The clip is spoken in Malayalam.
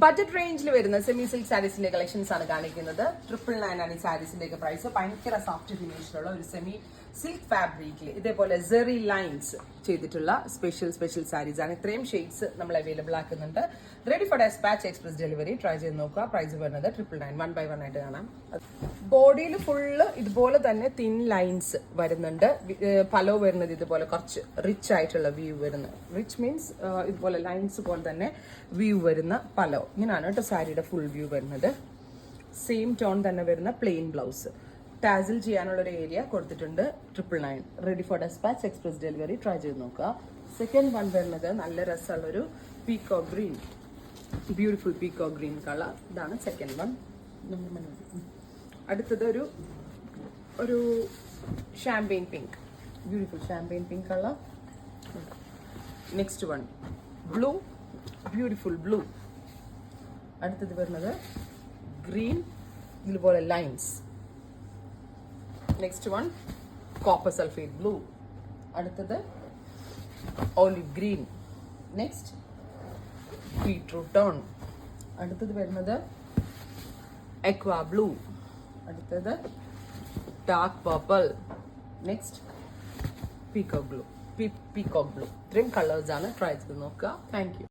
ബഡ്ജറ്റ് റേഞ്ചിൽ വരുന്ന സെമി സിൽക്ക് സാരീസിന്റെ കളക്ഷൻസ് ആണ് കാണിക്കുന്നത്. 999 ആണ് ഈ സാരീസിന്റെ ഒക്കെ പ്രൈസ്. ഭയങ്കര സോഫ്റ്റ് ഫിനിഷിലുള്ള ഒരു സെമി സിൽക്ക് ഫാബ്രിക്കിൽ ഇതേപോലെ സെറി ലൈൻസ് ചെയ്തിട്ടുള്ള സ്പെഷ്യൽ സാരീസ് ആണ്. ഇത്രയും ഷെയ്ഡ്സ് നമ്മൾ അവൈലബിൾ ആക്കുന്നുണ്ട്. Ready for dispatch, express delivery. Try ചെയ്ത് നോക്കുക. പ്രൈസ് വരുന്നത് 999, 1 by 1 ആയിട്ട് കാണാം. ബോഡിയിൽ ഫുള്ള് ഇതുപോലെ തന്നെ തിൻ ലൈൻസ് വരുന്നുണ്ട്. പലോ വരുന്നത് ഇതുപോലെ കുറച്ച് റിച്ച് ആയിട്ടുള്ള വ്യൂ വരുന്നത്. റിച്ച് മീൻസ് ഇതുപോലെ ലൈൻസ് പോലെ തന്നെ വ്യൂ വരുന്ന പലോ. ഇങ്ങനെയാണ് കേട്ടോ സാരിയുടെ ഫുൾ വ്യൂ വരുന്നത്. സെയിം ടോൺ തന്നെ വരുന്ന പ്ലെയിൻ ബ്ലൗസ്. ടാസിൽ ചെയ്യാനുള്ള ഒരു ഏരിയ കൊടുത്തിട്ടുണ്ട്. 999, ready for dispatch, express delivery. Try ചെയ്ത് നോക്കുക. സെക്കൻഡ് വൺ വരുന്നത് നല്ല രസമുള്ളൊരു peacock green, beautiful peacock green colour. ഇതാണ് സെക്കൻഡ് വൺ. അടുത്തത് ഒരു champagne pink, beautiful champagne pink colour. Next one blue, beautiful blue. അടുത്തത് വരുന്നത് ഗ്രീൻ, ഇതുപോലെ lines. Next one copper sulphate blue. അടുത്തത് olive green. Next beetroot tone. അടുത്തത് വരുന്നത് എക്വാ ബ്ലൂ. അടുത്തത് dark purple. Next peacock blue. ഇത്രയും കളേഴ്സ് ആണ്. ട്രൈ ചെയ്ത് നോക്കുക. Thank you.